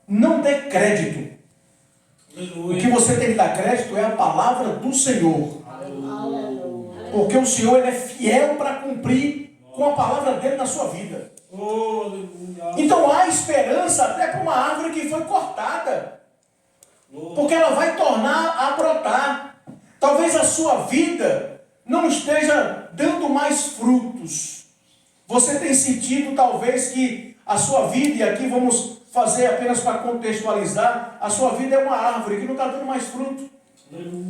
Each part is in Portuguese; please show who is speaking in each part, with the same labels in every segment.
Speaker 1: não dê crédito. O que você tem que dar crédito é a palavra do Senhor. Porque o Senhor ele é fiel para cumprir com a palavra dele na sua vida. Então há esperança até para uma árvore que foi cortada. Porque ela vai tornar a brotar. Talvez a sua vida não esteja dando mais frutos. Você tem sentido talvez que a sua vida, e aqui vamos fazer apenas para contextualizar, a sua vida é uma árvore que não está dando mais fruto.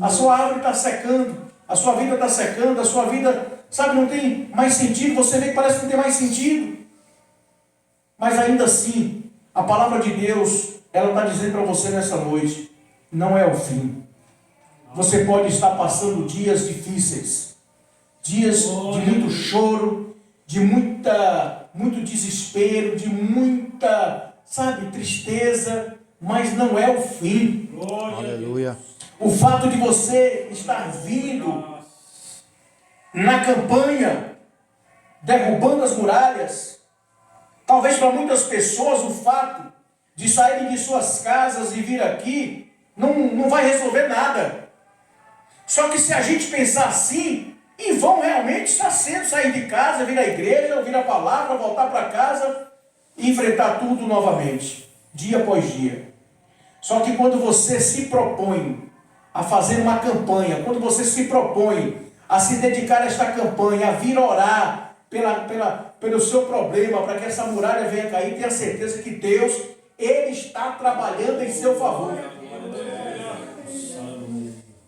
Speaker 1: A sua árvore está secando, a sua vida está secando, a sua vida, sabe, não tem mais sentido, você vê que parece que não tem mais sentido. Mas ainda assim, a palavra de Deus, ela está dizendo para você nessa noite, não é o fim. Você pode estar passando dias difíceis, dias de muito choro, de muito desespero, de muita, sabe, tristeza, mas não é o fim.
Speaker 2: Aleluia.
Speaker 1: O fato de você estar vindo na campanha, derrubando as muralhas, talvez para muitas pessoas o fato de saírem de suas casas e vir aqui, não vai resolver nada. Só que se a gente pensar assim, e vão realmente estar sendo sair de casa, vir à igreja, ouvir a palavra, voltar para casa e enfrentar tudo novamente, dia após dia. Só que quando você se propõe a fazer uma campanha, quando você se propõe a se dedicar a esta campanha, a vir orar pelo seu problema, para que essa muralha venha cair, tenha certeza que Deus, Ele está trabalhando em seu favor.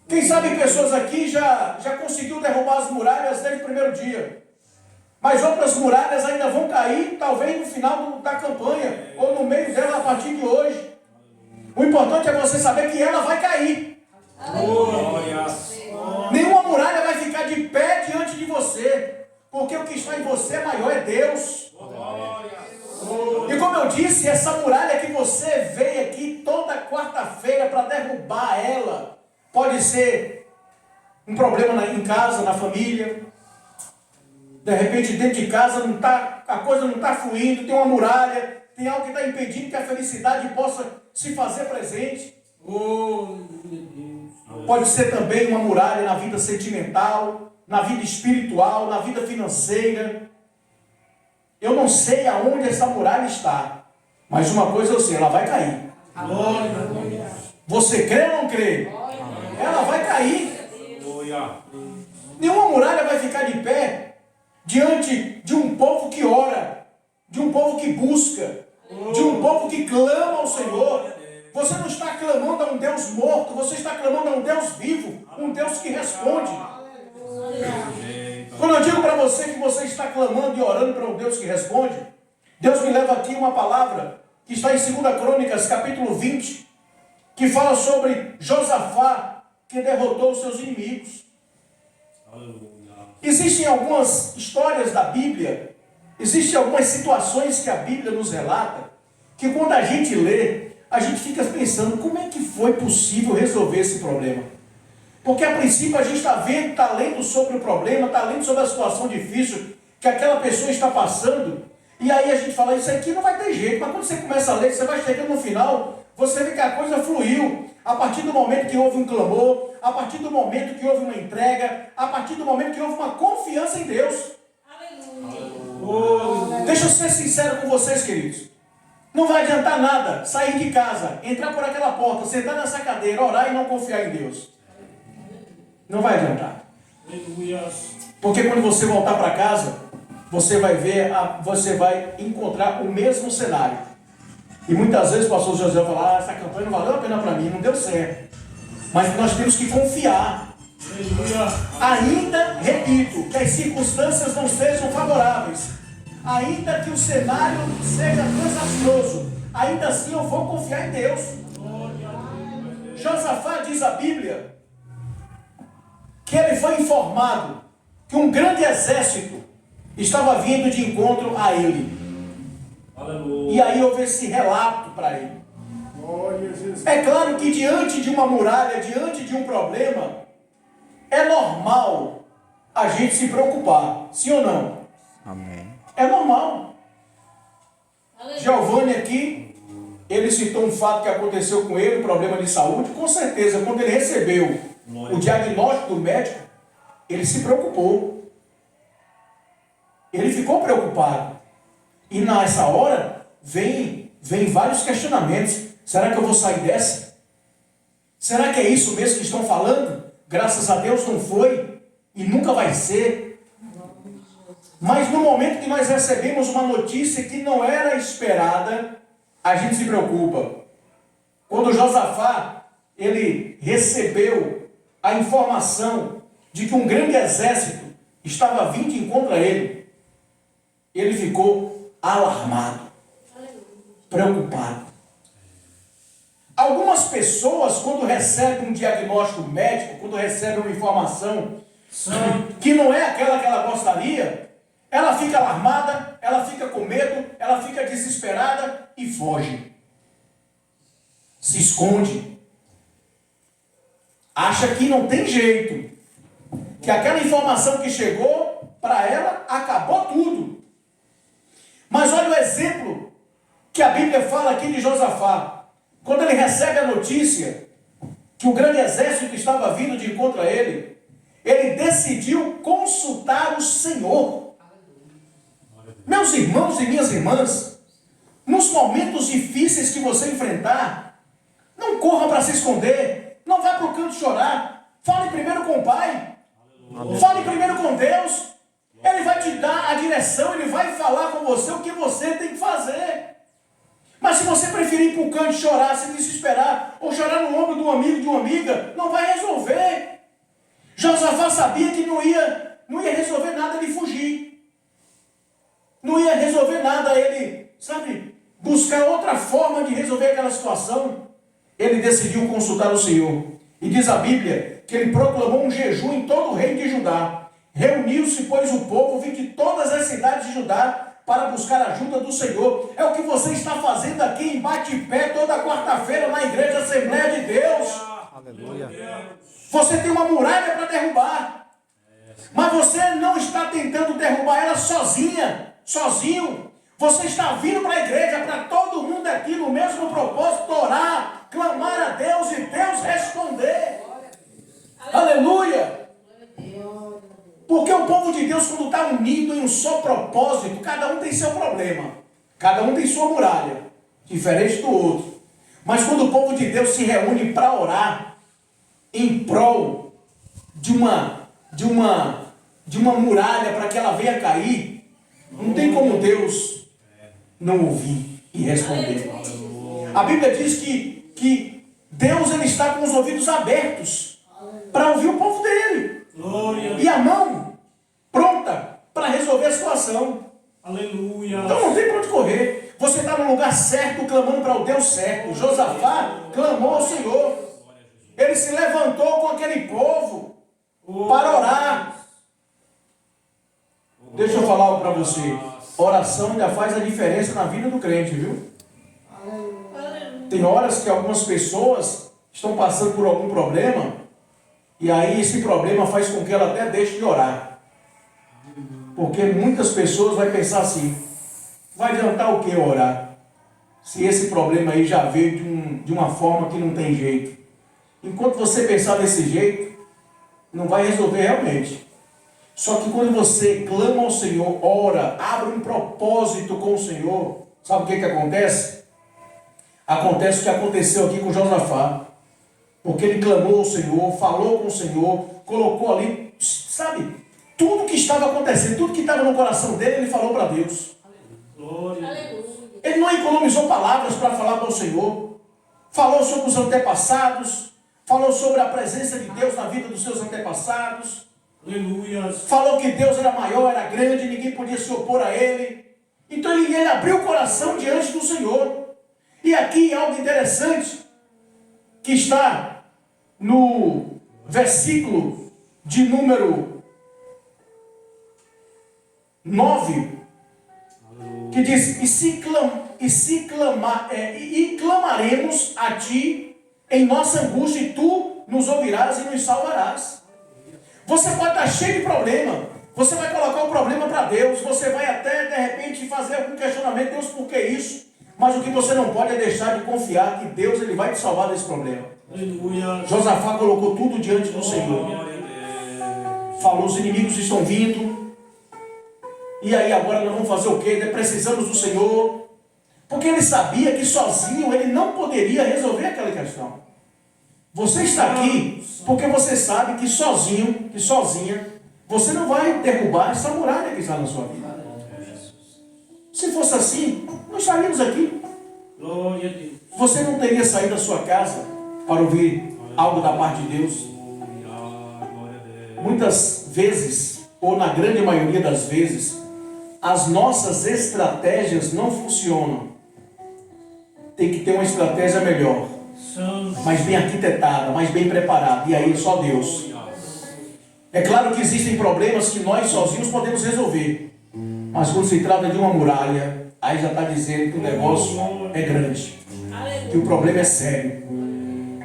Speaker 1: Quem sabe pessoas aqui já conseguiu derrubar as muralhas desde o primeiro dia. Mas outras muralhas ainda vão cair, talvez no final da campanha, ou no meio dela a partir de hoje. O importante é você saber que ela vai cair. Nenhuma muralha vai ficar de pé diante de você, porque o que está em você maior é Deus. E como eu disse, essa muralha que você vem aqui toda quarta-feira para derrubar ela, pode ser um problema em casa, na família. De repente dentro de casa a coisa não está fluindo, tem uma muralha, tem algo que está impedindo que a felicidade possa se fazer presente. Pode ser também uma muralha na vida sentimental, na vida espiritual, na vida financeira. Eu não sei aonde essa muralha está, mas uma coisa eu sei, ela vai cair. Você crê ou não crê? Ela vai cair. Nenhuma muralha vai ficar de pé diante de um povo que ora, de um povo que busca, de um povo que clama ao Senhor. Você não está clamando a um Deus morto, você está clamando a um Deus vivo, um Deus que responde. Quando eu digo para você que você está clamando e orando para um Deus que responde, Deus me leva aqui uma palavra que está em 2 Crônicas, capítulo 20, que fala sobre Josafá, que derrotou os seus inimigos. Existem algumas histórias da Bíblia, existem algumas situações que a Bíblia nos relata, que quando a gente lê, a gente fica pensando, como é que foi possível resolver esse problema? Porque a princípio a gente está vendo, está lendo sobre o problema, está lendo sobre a situação difícil que aquela pessoa está passando, e aí a gente fala, isso aqui não vai ter jeito, mas quando você começa a ler, você vai chegando no final, você vê que a coisa fluiu, a partir do momento que houve um clamor, a partir do momento que houve uma entrega, a partir do momento que houve uma confiança em Deus. Aleluia. Deixa eu ser sincero com vocês, queridos. Não vai adiantar nada sair de casa, entrar por aquela porta, sentar nessa cadeira, orar e não confiar em Deus. Não vai adiantar. Porque quando você voltar para casa, você vai ver, você vai encontrar o mesmo cenário. E muitas vezes o pastor José vai falar, essa campanha não valeu a pena para mim, não deu certo. Mas nós temos que confiar. Ainda, repito, que as circunstâncias não sejam favoráveis, ainda que o cenário seja desastroso, ainda assim eu vou confiar em Deus. Josafá, diz a Bíblia, que ele foi informado que um grande exército estava vindo de encontro a ele. Aleluia. E aí houve esse relato para ele. É claro que diante de uma muralha, diante de um problema, é normal a gente se preocupar, sim ou não?
Speaker 2: Amém.
Speaker 1: É normal. Giovanni aqui Ele citou um fato que aconteceu com ele, um problema de saúde. Com certeza, quando ele recebeu o diagnóstico do médico, ele se preocupou. Ele ficou preocupado. E nessa hora, vem vários questionamentos. Será que eu vou sair dessa? Será que é isso mesmo que estão falando? Graças a Deus não foi e nunca vai ser. Mas no momento que nós recebemos uma notícia que não era esperada, a gente se preocupa. Quando Josafá, ele recebeu a informação de que um grande exército estava vindo contra ele, ele ficou alarmado, preocupado. Algumas pessoas, quando recebem um diagnóstico médico, quando recebem uma informação que não é aquela que ela gostaria, ela fica alarmada, ela fica com medo, ela fica desesperada e foge. Se esconde. Acha que não tem jeito. Que aquela informação que chegou para ela acabou tudo. Mas olha o exemplo que a Bíblia fala aqui de Josafá. Quando ele recebe a notícia que o grande exército estava vindo de encontro a ele, ele decidiu consultar o Senhor. Meus irmãos e minhas irmãs, nos momentos difíceis que você enfrentar, não corra para se esconder, não vá para o canto chorar, fale primeiro com o Pai, fale primeiro com Deus, Ele vai te dar a direção, Ele vai falar com você o que você tem que fazer. Mas se você preferir ir para o canto chorar, se desesperar, ou chorar no ombro de um amigo, de uma amiga, não vai resolver. Josafá sabia que não ia resolver nada ele fugir. Não ia resolver nada ele, buscar outra forma de resolver aquela situação. Ele decidiu consultar o Senhor. E diz a Bíblia que ele proclamou um jejum em todo o reino de Judá. Reuniu-se, pois, o povo vindo de todas as cidades de Judá para buscar a ajuda do Senhor. É o que você está fazendo aqui em Bate-Pé toda quarta-feira na Igreja Assembleia de Deus.
Speaker 2: Aleluia.
Speaker 1: Você tem uma muralha para derrubar, mas você não está tentando derrubar ela sozinho. Você está vindo para a igreja, para todo mundo aqui no mesmo propósito, orar, clamar a Deus e Deus responder. Aleluia! Porque o povo de Deus, quando está unido em um só propósito, cada um tem seu problema, cada um tem sua muralha, diferente do outro. Mas quando o povo de Deus se reúne para orar em prol de uma muralha para que ela venha cair, não tem como Deus não ouvir e responder. A Bíblia diz que Deus ele está com os ouvidos abertos para ouvir o povo dele. E a mão pronta para resolver a situação.
Speaker 3: Aleluia.
Speaker 1: Então não tem para onde correr. Você está no lugar certo, clamando para o Deus certo. Josafá clamou ao Senhor. Ele se levantou com aquele povo para orar. Deixa eu falar algo para você. Oração ainda faz a diferença na vida do crente, viu? Tem horas que algumas pessoas estão passando por algum problema, e aí esse problema faz com que ela até deixe de orar. Porque muitas pessoas vão pensar assim: vai adiantar o que orar? Se esse problema aí já veio de uma forma que não tem jeito. Enquanto você pensar desse jeito, não vai resolver realmente. Só que quando você clama ao Senhor, ora, abre um propósito com o Senhor, sabe o que acontece? Acontece o que aconteceu aqui com Josafá. Porque ele clamou ao Senhor, falou com o Senhor, colocou ali, tudo que estava acontecendo, tudo que estava no coração dele, ele falou para Deus. Ele não economizou palavras para falar com o Senhor. Falou sobre os antepassados, falou sobre a presença de Deus na vida dos seus antepassados.
Speaker 3: Aleluia.
Speaker 1: Falou que Deus era maior, era grande, ninguém podia se opor a ele. Então ele abriu o coração diante do Senhor. E aqui algo interessante que está no versículo de número 9, que diz: e clamaremos a ti em nossa angústia, e tu nos ouvirás e nos salvarás. Você pode estar cheio de problema, você vai colocar o problema para Deus, você vai até de repente fazer algum questionamento: Deus, por que isso? Mas o que você não pode é deixar de confiar que Deus ele vai te salvar desse problema.
Speaker 3: Aleluia.
Speaker 1: Josafá colocou tudo diante do Senhor.
Speaker 3: Glória a Deus.
Speaker 1: Falou, os inimigos estão vindo. E aí agora nós vamos fazer o quê? Precisamos do Senhor. Porque ele sabia que sozinho ele não poderia resolver aquela questão. Você está aqui porque você sabe que sozinho, que sozinha, você não vai derrubar essa muralha que está na sua vida. Se fosse assim, nós estaríamos aqui.
Speaker 3: Glória a Deus.
Speaker 1: Você não teria saído da sua casa para ouvir algo da parte de Deus.
Speaker 3: Glória a Deus.
Speaker 1: Muitas vezes, ou na grande maioria das vezes, as nossas estratégias não funcionam. Tem que ter uma estratégia melhor, mais bem arquitetada, mais bem preparada. E aí só Deus. É claro que existem problemas que nós sozinhos podemos resolver. Mas quando se trata de uma muralha, aí já está dizendo que o negócio é grande. Que o problema é sério.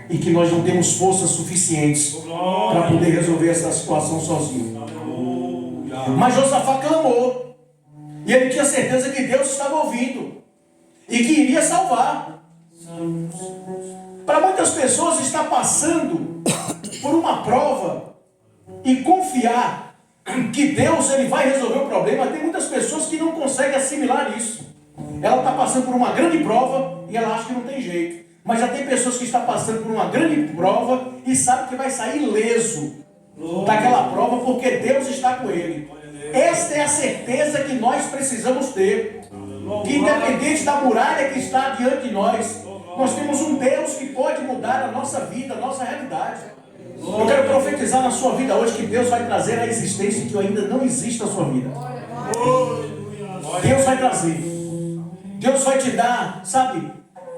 Speaker 1: E que nós não temos forças suficientes para poder resolver essa situação sozinho. Mas Josafá clamou. E ele tinha certeza que Deus estava ouvindo. E que iria salvar. Para muitas pessoas está passando por uma prova e confiar que Deus ele vai resolver o problema. Tem muitas pessoas que não conseguem assimilar isso. Ela está passando por uma grande prova e ela acha que não tem jeito. Mas já tem pessoas que estão passando por uma grande prova e sabe que vai sair ileso daquela prova porque Deus está com ele. Esta é a certeza que nós precisamos ter. Que independente da muralha que está diante de nós, nós temos um Deus que pode mudar a nossa vida, a nossa realidade. Eu quero profetizar na sua vida hoje que Deus vai trazer a existência que ainda não existe na sua vida. Deus vai trazer. Deus vai te dar, sabe?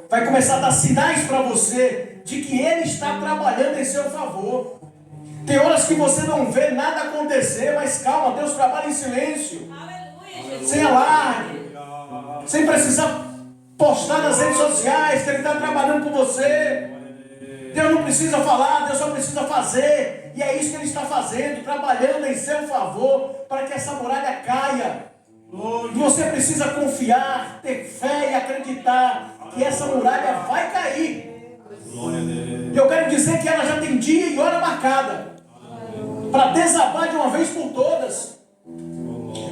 Speaker 1: Vai começar a dar sinais para você de que Ele está trabalhando em seu favor. Tem horas que você não vê nada acontecer, mas calma, Deus trabalha em silêncio. Sem alarde. Sem precisar postar nas redes sociais que Ele está trabalhando por você. Deus não precisa falar, Deus só precisa fazer. E é isso que Ele está fazendo, trabalhando em seu favor, para que essa muralha caia. E você precisa confiar, ter fé e acreditar que essa muralha vai cair. E eu quero dizer que ela já tem dia e hora marcada para desabar de uma vez por todas.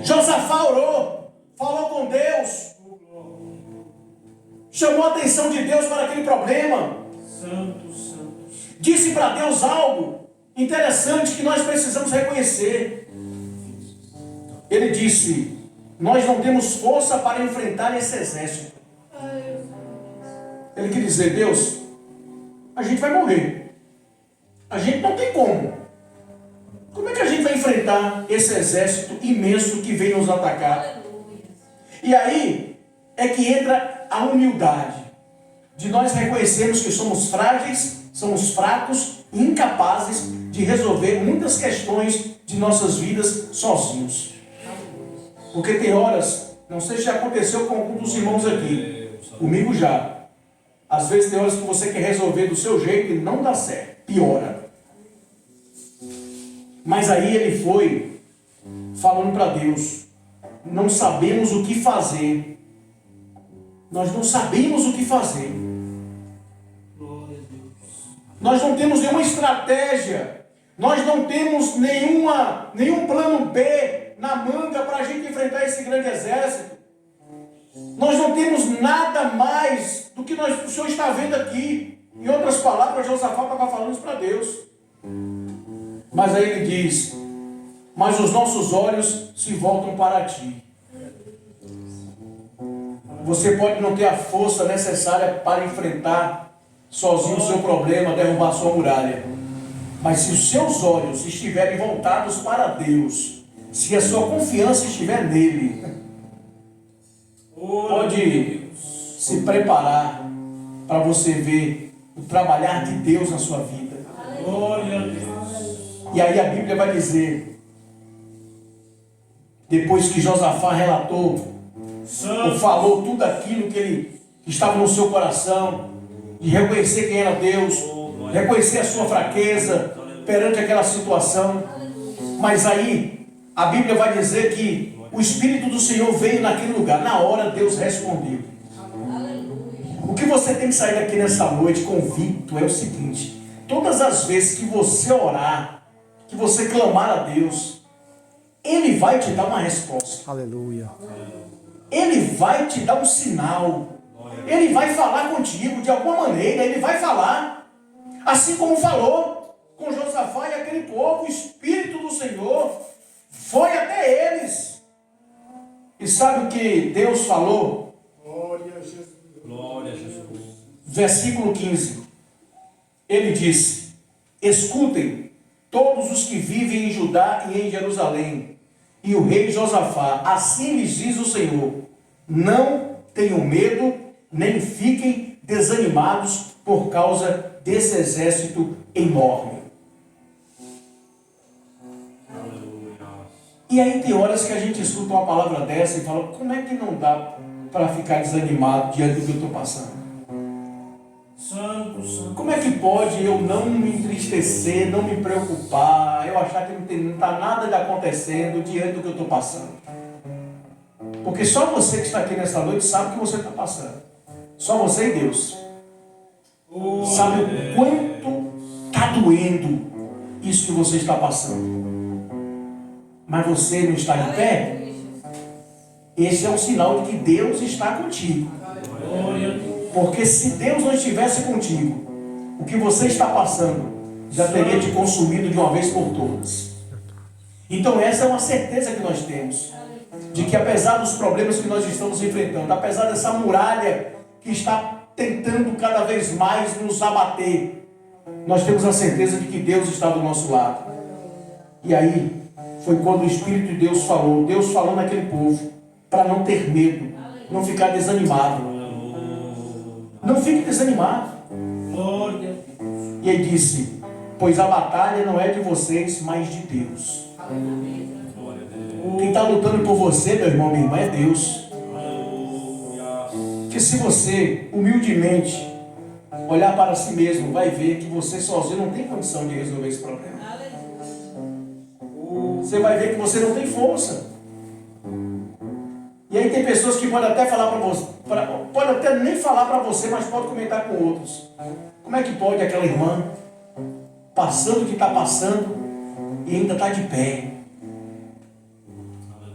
Speaker 1: Josafá orou, falou com Deus, chamou a atenção de Deus para aquele problema. Disse para Deus algo interessante que nós precisamos reconhecer. Ele disse: nós não temos força para enfrentar esse exército. Ele quer dizer: Deus, a gente vai morrer. A gente não tem como. Como é que a gente vai enfrentar esse exército imenso que vem nos atacar? E aí é que entra a humildade de nós reconhecermos que somos frágeis, somos fracos e incapazes de resolver muitas questões de nossas vidas sozinhos. Porque tem horas, não sei se já aconteceu com algum dos irmãos aqui, comigo já. Às vezes tem horas que você quer resolver do seu jeito e não dá certo, piora. Mas aí ele foi falando para Deus: não sabemos o que fazer. Nós não sabemos o que fazer. Nós não temos nenhuma estratégia. Nós não temos nenhum plano B na manga para a gente enfrentar esse grande exército. Nós não temos nada mais do que o Senhor está vendo aqui. Em outras palavras, Josafá estava falando isso para Deus. Mas aí ele diz: mas os nossos olhos se voltam para ti. Você pode não ter a força necessária para enfrentar sozinho o seu problema, derrubar sua muralha. Mas se os seus olhos estiverem voltados para Deus, se a sua confiança estiver nele, pode se preparar para você ver o trabalhar de Deus na sua vida.
Speaker 3: Glória a Deus.
Speaker 1: E aí a Bíblia vai dizer, depois que Josafá relatou ou falou tudo aquilo que estava no seu coração, de reconhecer quem era Deus, reconhecer a sua fraqueza perante aquela situação, mas aí a Bíblia vai dizer que o Espírito do Senhor veio naquele lugar. Na hora Deus respondeu. O que você tem que sair daqui nessa noite convicto é o seguinte: todas as vezes que você orar, que você clamar a Deus, Ele vai te dar uma resposta.
Speaker 2: Aleluia.
Speaker 1: Ele vai te dar um sinal. Ele vai falar contigo de alguma maneira. Ele vai falar. Assim como falou com Josafá e aquele povo, o Espírito do Senhor foi até eles. E sabe o que Deus falou?
Speaker 3: Glória a Jesus. Glória a Jesus.
Speaker 1: Versículo 15. Ele disse: escutem todos os que vivem em Judá e em Jerusalém, e o rei Josafá, assim lhes diz o Senhor: não tenham medo, nem fiquem desanimados por causa desse exército enorme. E aí tem horas que a gente escuta uma palavra dessa e fala: como é que não dá para ficar desanimado diante do que eu estou passando?
Speaker 3: Santo, santo.
Speaker 1: Como é que pode eu não me entristecer, não me preocupar, eu achar que não está nada acontecendo diante do que eu estou passando? Porque só você que está aqui nessa noite sabe o que você está passando. Só você e Deus. Sabe o quanto está doendo isso que você está passando. Mas você não está em pé? Esse é um sinal de que Deus está contigo. Porque se Deus não estivesse contigo, o que você está passando já teria te consumido de uma vez por todas. Então essa é uma certeza que nós temos, de que apesar dos problemas que nós estamos enfrentando, apesar dessa muralha que está tentando cada vez mais nos abater, nós temos a certeza de que Deus está do nosso lado. E aí foi quando o Espírito de Deus falou naquele povo, para não ter medo, não ficar desanimado. Não fique desanimado. E ele disse: pois a batalha não é de vocês, mas de Deus. Quem está lutando por você, meu irmão, minha irmã, é Deus. Que se você humildemente olhar para si mesmo, vai ver que você sozinho não tem condição de resolver esse problema. Você vai ver que você não tem força. E aí tem pessoas que podem até falar para você, pode até nem falar para você, mas pode comentar com outros. Como é que pode aquela irmã, passando o que está passando, e ainda está de pé?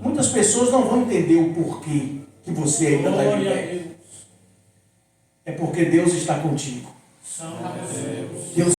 Speaker 1: Muitas pessoas não vão entender o porquê que você ainda está de pé. É porque Deus está contigo. Deus